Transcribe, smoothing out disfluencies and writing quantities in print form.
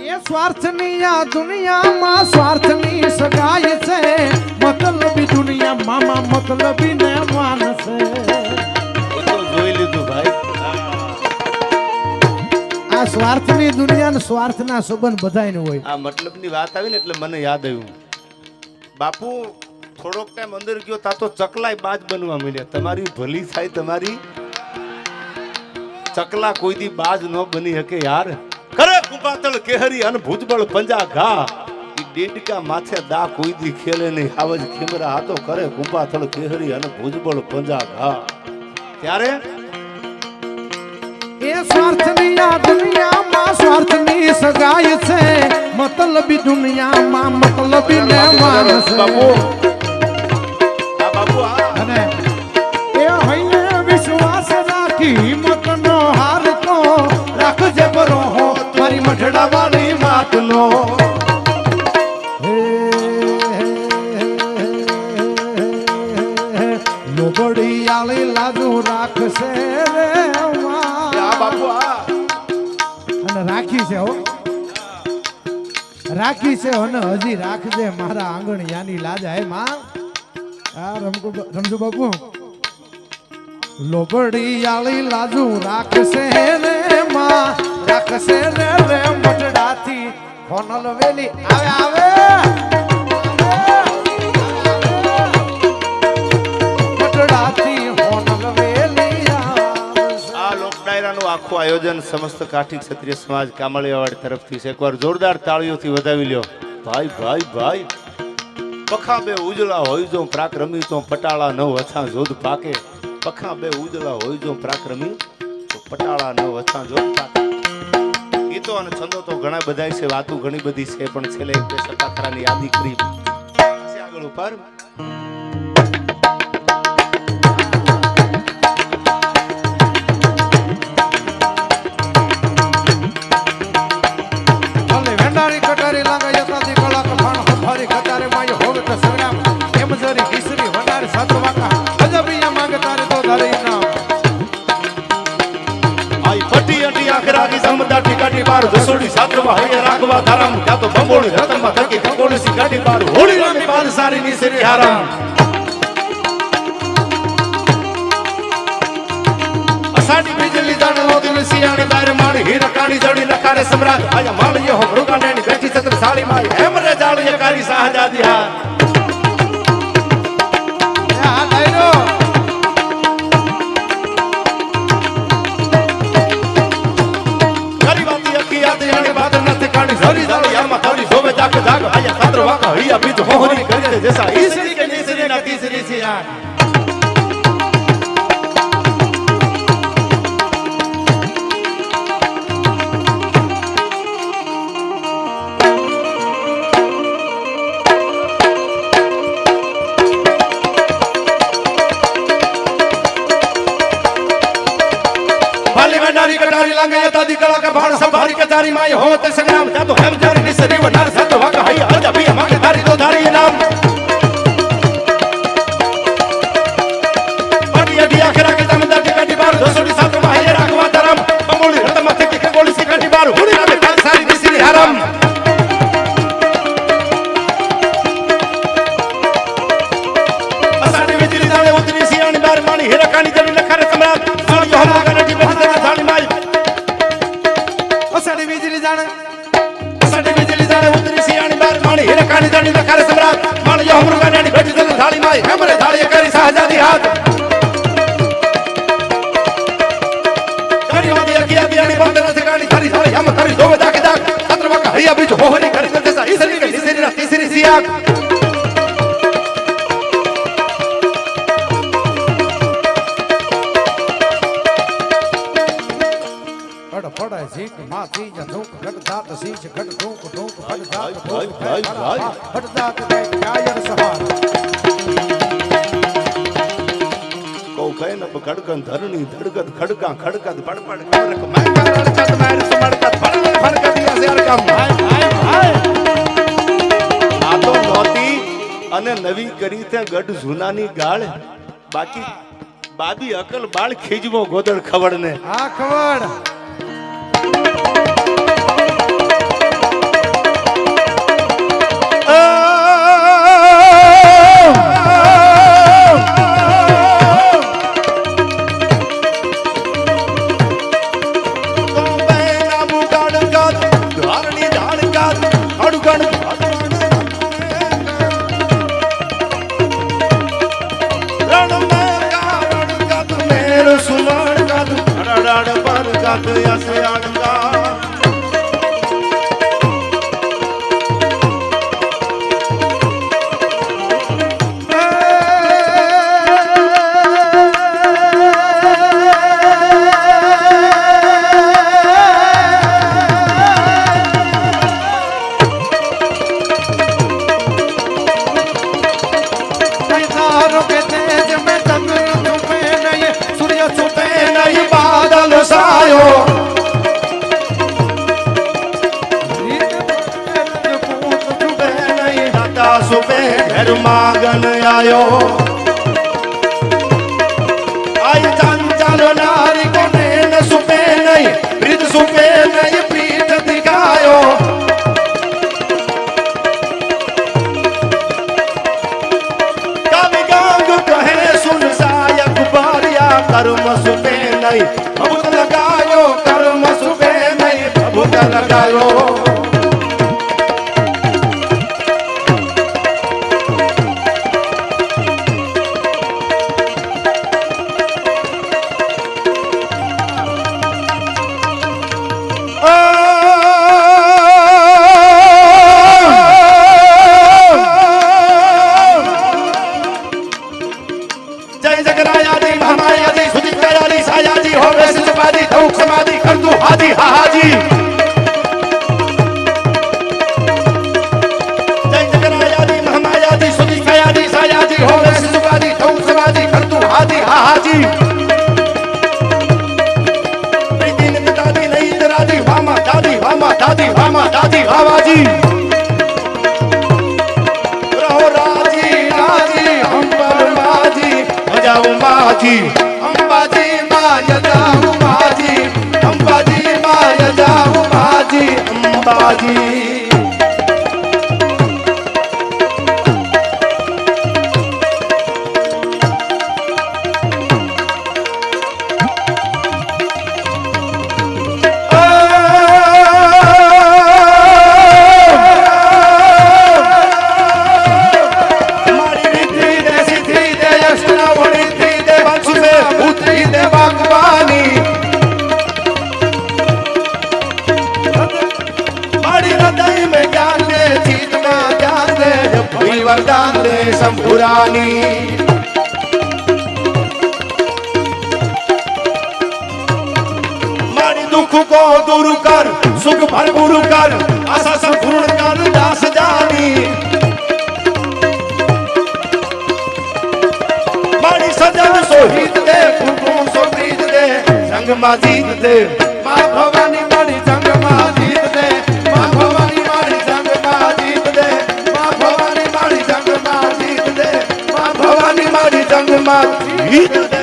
એ સ્વાર્થની આ દુનિયામાં સ્વાર્થની સગાઈ છે, મતલબી દુનિયામાં મતલબી ને માનસે. તો જોઈ લીધું ભાઈ. આ સ્વાર્થની દુનિયા ને સ્વાર્થના સંબંધ બધાયને હોય. આ મતલબની વાત આવી ને એટલે મને યાદ આવ્યું. બાપુ થોડોક ટાઈમ અંદર ગયો તા તો ચકલાય બાજ બનવા મળ્યા. તમારી ભલી થાય તમારી. ચકલા કોઈ દી બાજ ન બની શકે યાર. કરે કુપાતળ કેહરી અને ભુજબળ પંજા ઘા. ઈ ડેડકા માથે દા કોઈ દી ખેલે નહીં. આવજ ખેમરા હાથો કરે કુપાતળ કેહરી અને ભુજબળ પંજા ઘા. ત્યારે એ સ્વાર્થની આ દુનિયામાં સ્વાર્થની સગાઈ છે, મતલબી દુનિયામાં મતલબી ને માનસે. બાપુ આ બાપુ આ અને એ હૈને વિશ્વાસ રાખી હિંમતનો હાર તો રાખજે બરોહો મારી મઠડા વાળી માતનો. લોબડી આલી લાજુ રાખશે રે બાપુ આ અને રાખી છે હો, રાખી છે અને હજી રાખજે મારા આંગણ યાની લાજ. હે માં આ રમજુ બાપુ લોબડી આલી લાજુ રાખશે રે માં, રાખશે રે રે મટડાથી ફોનલ વેલી આવે આવે મટડાથી ફોનલ વેલી આવશે. આ લોક ડાયરાનું આખું આયોજન સમસ્ત કાઠી ક્ષત્રિય સમાજ કામળિયાવાડ તરફથી છે. એકવાર જોરદાર તાળીઓથી વધાવી લ્યો. ભાઈ ભાઈ ભાઈ પખા બે ઉજળા હોય જો પ્રાક્રમી તો પટાળા ન વથા જોધ પાકે. પખા બે ઉજળા હોય જો પ્રાક્રમી તો પટાળા ન વથા જોધ પાકે. ગીતો અને છંદો તો ઘણા બધા છે, વાતો ઘણી બધી છે, પણ છેલ્લે એક બે સતાખરાની યાદી કરી પછી આગળ ઉપર રસોડી સાત્રવા હૈયા રાખવા ધારામ ત્યાં તો બંબોળી રતનમાં થકી કંકોળી સી ગાડી બાર હોળી રાની પાલ સારી ની શ્રી હારામ. અસાડી બીજલી દાણ લોદી સિયાણી બાર માણી હીરા કાણી જડી લખારે સમ્રાટ આયા માળીયો હો મૃગાંડેની બેઠી છત્ર સાળી માં હેમ રે જાળીએ કારી શાહજાદી હા. આ ડાયરો હૈયા બીજ હોહરી કરી દે જૈસા ઈસરી કે નીસરી ના તીસરી सी यार. भाली भंडारी कटारी लांगे दादी कला का भाण संभारी कचारी माय होते संग्राम जा तो हम जारी निसरी वनार सात वाका हैया आजा भी हमारे धारी दो धारी नाम. बढ़िया दिया करा के दमदार की काटी बार दोसोड़ी सात वाहे राखवा धरम बंबोली रत माथे की कंगोली सी काटी बार हुड़ी रामे काल सारी निसरी हरम. असाडी बिजली दाले उतरी सियानी बार मानी हीरा कानी जड़ी लखारे सम्राट साली हम गाना की बेहतर थाली माई. असाडी बिजली जाने उतरी सियानी बार मानी हीरा कानी जड़ी लखारे सम्राट मानी यो हमरो गाना की बेहतर थाली माई हमरे थाली करी शाहजादी हाथ. गाड़ी वादी अकिया दियानी बंदर से गाड़ी थाली थाली हम करी दो जाके जाक छत्रवा का हरिया बीच होहरी करी दे जैसा इसरी के तीसरी ना तीसरी सियाक. फड़ा सीख माथी या धूक घट दात सीच घट धूक धूक फट दात फट दात दे कायर सहार. को कहे न खड़कन धरणी धड़कत खड़का खड़कत पड़पड़ खड़क मैं कर चट मार समड़कत फड़ फड़क दिया से हर काम. आ तो नोती અને નવી કરી તે ગઢ જૂનાની ગાળ બાકી બાબી અકલ બાળ ખીજવો ગોદળ ખવડ ને આ ખવડ नाथ ऐसे आड़का तारों के तेज में चंद्र छुपे नहीं, सूर्य छुपे नहीं, बादल सायो पूत छुपे नहीं, दाता सुपे घर मागन आयो आई चंचल नारी को नैन सुपे नहीं वृद्ध सुपे नहीं पीठ दिखायो कवि गांग कहे सुन सायक बारिया कर्म सुपे नहीं बहुत लगायो कर्म सुपे नहीं बहुत लगायो जय जगरायादी महामायादी सुदित्यादी सायादी हो वैसे समाधि धौक समाधि कर दू हाजी हाजी जय जगरायादी महामायादी सुदित्यादी सायादी हो वैसे समाधि धौक समाधि कर दू हाजी हाजी प्रीति ने दादी नहीं दादी वामा दादी वामा दादी वामा दादी आवाजी रहो राजी राजी हम पर माजी जाऊ माजी अंबाजी माया जाऊ माजी अंबाजी माया जाऊ माजी अंबाजी वरदान दे शंभुरानी मारी दुख को दूर कर सुख भरपूर कर आशा संपूर्ण कर दास जानी मारी सजन सोहित दे फूकों सो प्रीत दे संग मां जीत दे मां भवानी मारी संग मां जीत दे मां भवानी मारी संग मां जीत दे मां भवानी मारी संग मां जीत दे मां भवानी मारी संग मां जीत दे